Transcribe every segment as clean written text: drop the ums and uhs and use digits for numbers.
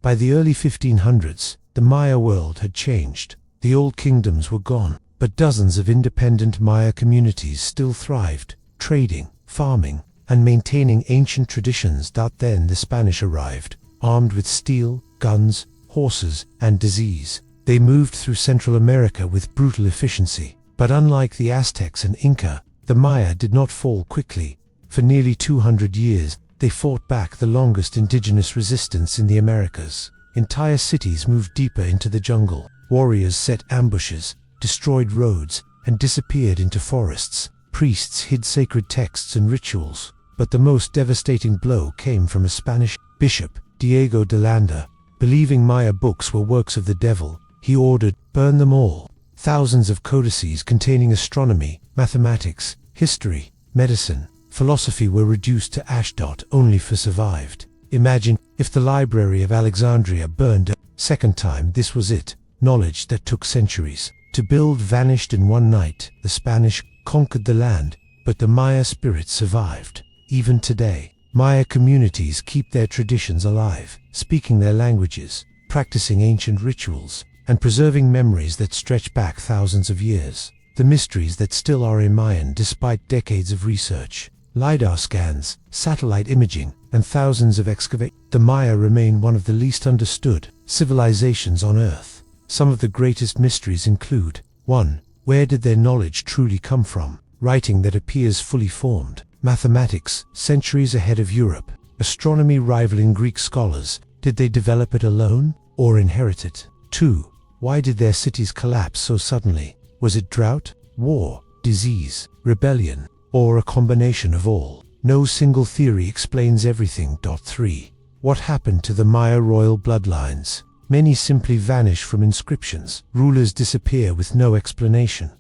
By the early 1500s, the Maya world had changed. The old kingdoms were gone, but dozens of independent Maya communities still thrived, trading, farming, and maintaining ancient traditions. Then the Spanish arrived, armed with steel, guns, horses, and disease. They moved through Central America with brutal efficiency. But unlike the Aztecs and Inca, the Maya did not fall quickly. For nearly 200 years, they fought back the longest indigenous resistance in the Americas. Entire cities moved deeper into the jungle. Warriors set ambushes, destroyed roads, and disappeared into forests. Priests hid sacred texts and rituals. But the most devastating blow came from a Spanish bishop, Diego de Landa. Believing Maya books were works of the devil, he ordered, "Burn them all." Thousands of codices containing astronomy, mathematics, history, medicine, philosophy were reduced to ash. Only for survived. Imagine if the Library of Alexandria burned a second time. This was it. Knowledge that took centuries to build vanished in one night. The Spanish conquered the land, but the Maya spirit survived. Even today, Maya communities keep their traditions alive, speaking their languages, practicing ancient rituals, and preserving memories that stretch back thousands of years. The mysteries that still are in Mayan despite decades of research, LiDAR scans, satellite imaging, and thousands of excavations. The Maya remain one of the least understood civilizations on Earth. Some of the greatest mysteries include: 1. Where did their knowledge truly come from? Writing that appears fully formed. Mathematics, centuries ahead of Europe. Astronomy rivaling Greek scholars. Did they develop it alone, or inherit it? 2. Why did their cities collapse so suddenly? Was it drought, war, disease, rebellion, or a combination of all? No single theory explains everything. 3. What happened to the Maya royal bloodlines? Many simply vanish from inscriptions. Rulers disappear with no explanation.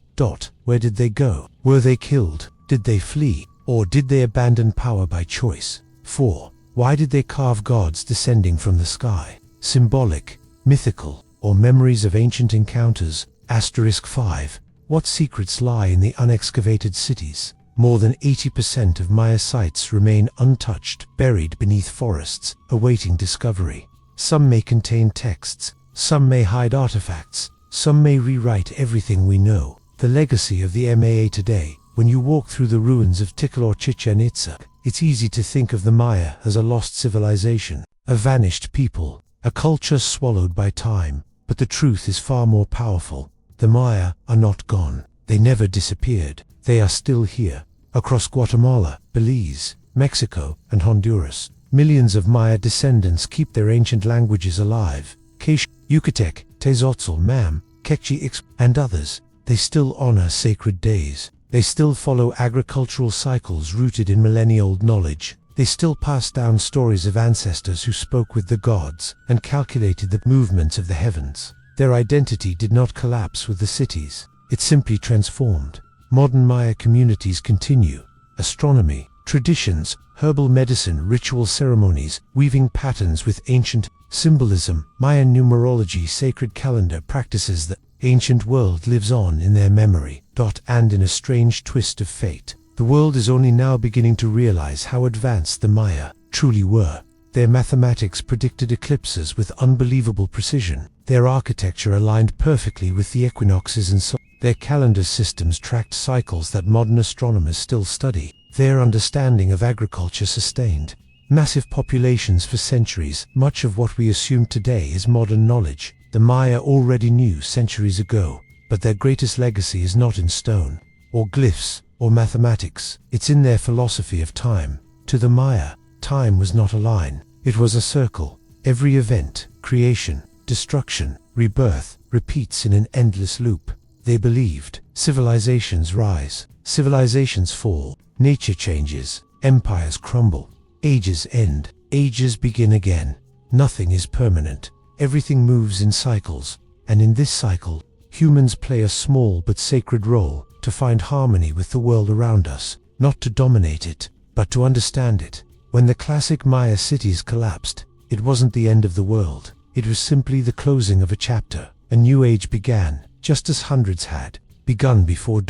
Where did they go? Were they killed? Did they flee? Or did they abandon power by choice? 4. Why did they carve gods descending from the sky? Symbolic, mythical, or memories of ancient encounters? 5. What secrets lie in the unexcavated cities? More than 80% of Maya sites remain untouched, buried beneath forests, awaiting discovery. Some may contain texts, some may hide artifacts, some may rewrite everything we know. The legacy of the Maya today. When you walk through the ruins of Tikal or Chichen Itza, it's easy to think of the Maya as a lost civilization, a vanished people, a culture swallowed by time. But the truth is far more powerful. The Maya are not gone. They never disappeared. They are still here. Across Guatemala, Belize, Mexico, and Honduras, millions of Maya descendants keep their ancient languages alive. Quechua, Yucatec, Tezotzal, Mam, Quechua, and others. They still honor sacred days. They still follow agricultural cycles rooted in millennia-old knowledge. They still pass down stories of ancestors who spoke with the gods and calculated the movements of the heavens. Their identity did not collapse with the cities. It simply transformed. Modern Maya communities continue. Astronomy, traditions, herbal medicine, ritual ceremonies, weaving patterns with ancient symbolism, Mayan numerology, sacred calendar practices. The ancient world lives on in their memory. And in a strange twist of fate, the world is only now beginning to realize how advanced the Maya truly were. Their mathematics predicted eclipses with unbelievable precision. Their architecture aligned perfectly with the equinoxes and so. Their calendar systems tracked cycles that modern astronomers still study. Their understanding of agriculture sustained massive populations for centuries. Much of what we assume today is modern knowledge. The Maya already knew centuries ago. But their greatest legacy is not in stone, or glyphs, or mathematics. It's in their philosophy of time. To the Maya, time was not a line. It was a circle. Every event, creation, destruction, rebirth, repeats in an endless loop. They believed civilizations rise, civilizations fall, nature changes, empires crumble, ages end, ages begin again. Nothing is permanent. Everything moves in cycles, and in this cycle, humans play a small but sacred role to find harmony with the world around us, not to dominate it, but to understand it. When the classic Maya cities collapsed, it wasn't the end of the world. It was simply the closing of a chapter. A new age began, just as hundreds had begun before.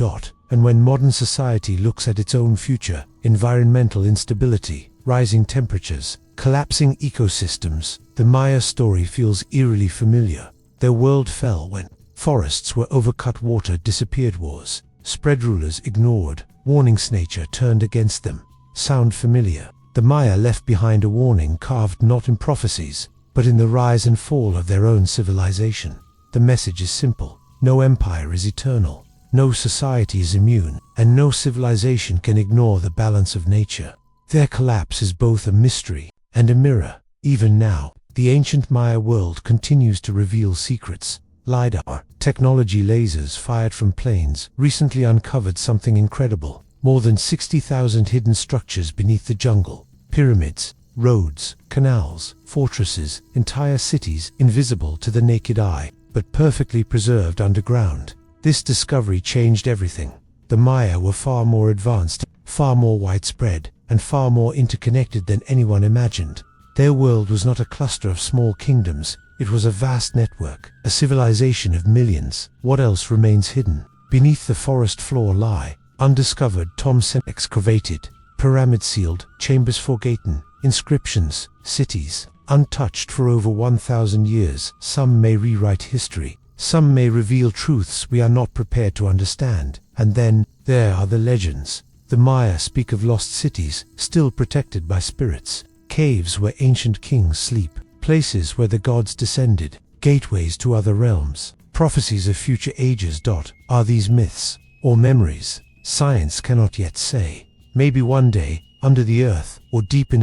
And when modern society looks at its own future, environmental instability, rising temperatures, collapsing ecosystems. The Maya story feels eerily familiar. Their world fell when forests were overcut, water disappeared, wars spread, rulers ignored, warnings nature turned against them. Sound familiar? The Maya left behind a warning carved not in prophecies, but in the rise and fall of their own civilization. The message is simple: no empire is eternal, no society is immune, and no civilization can ignore the balance of nature. Their collapse is both a mystery and a mirror. Even now, the ancient Maya world continues to reveal secrets. LiDAR technology, lasers fired from planes, recently uncovered something incredible. More than 60,000 hidden structures beneath the jungle. Pyramids, roads, canals, fortresses, entire cities invisible to the naked eye, but perfectly preserved underground. This discovery changed everything. The Maya were far more advanced, far more widespread, and far more interconnected than anyone imagined. Their world was not a cluster of small kingdoms, it was a vast network, a civilization of millions. What else remains hidden? Beneath the forest floor lie undiscovered tombs, excavated, pyramids sealed, chambers forgotten, inscriptions, cities untouched for over 1,000 years. Some may rewrite history, some may reveal truths we are not prepared to understand. And then, there are the legends. The Maya speak of lost cities, still protected by spirits, caves where ancient kings sleep, places where the gods descended, gateways to other realms, prophecies of future ages. Are these myths or memories? Science cannot yet say. Maybe one day, under the earth, or deep in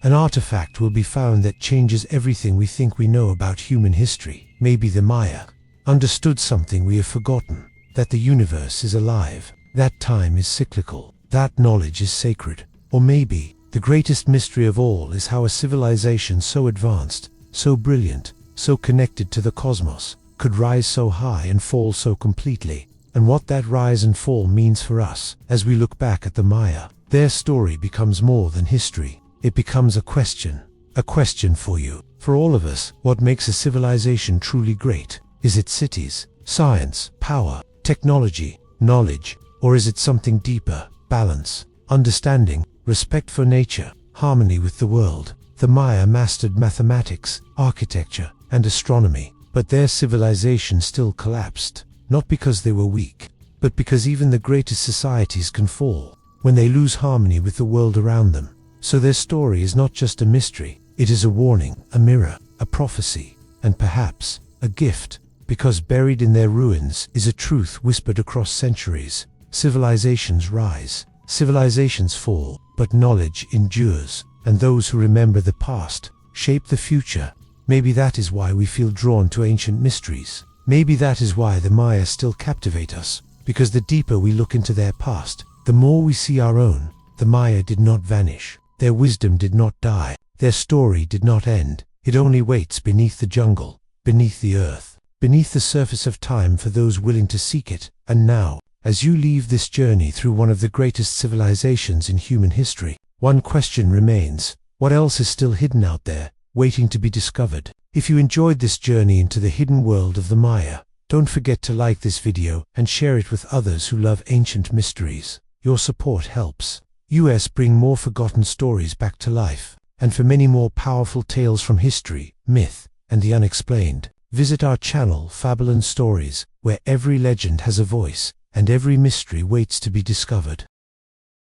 an artifact will be found that changes everything we think we know about human history. Maybe the Maya understood something we have forgotten, that the universe is alive, that time is cyclical, that knowledge is sacred. Or maybe, the greatest mystery of all is how a civilization so advanced, so brilliant, so connected to the cosmos, could rise so high and fall so completely, and what that rise and fall means for us. As we look back at the Maya, their story becomes more than history. It becomes a question for you, for all of us. What makes a civilization truly great? Is it cities, science, power, technology, knowledge, or is it something deeper? Balance, understanding, respect for nature, harmony with the world. The Maya mastered mathematics, architecture, and astronomy, but their civilization still collapsed, not because they were weak, but because even the greatest societies can fall when they lose harmony with the world around them. So their story is not just a mystery, it is a warning, a mirror, a prophecy, and perhaps a gift, because buried in their ruins is a truth whispered across centuries. Civilizations rise, civilizations fall, but knowledge endures, and those who remember the past shape the future. Maybe that is why we feel drawn to ancient mysteries. Maybe that is why the Maya still captivate us, because the deeper we look into their past, the more we see our own. The Maya did not vanish, their wisdom did not die, their story did not end. It only waits beneath the jungle, beneath the earth, beneath the surface of time for those willing to seek it. And now, as you leave this journey through one of the greatest civilizations in human history, one question remains: what else is still hidden out there, waiting to be discovered? If you enjoyed this journey into the hidden world of the Maya, don't forget to like this video and share it with others who love ancient mysteries. Your support helps us bring more forgotten stories back to life. And for many more powerful tales from history, myth, and the unexplained, visit our channel Fabelon Stories, where every legend has a voice and every mystery waits to be discovered.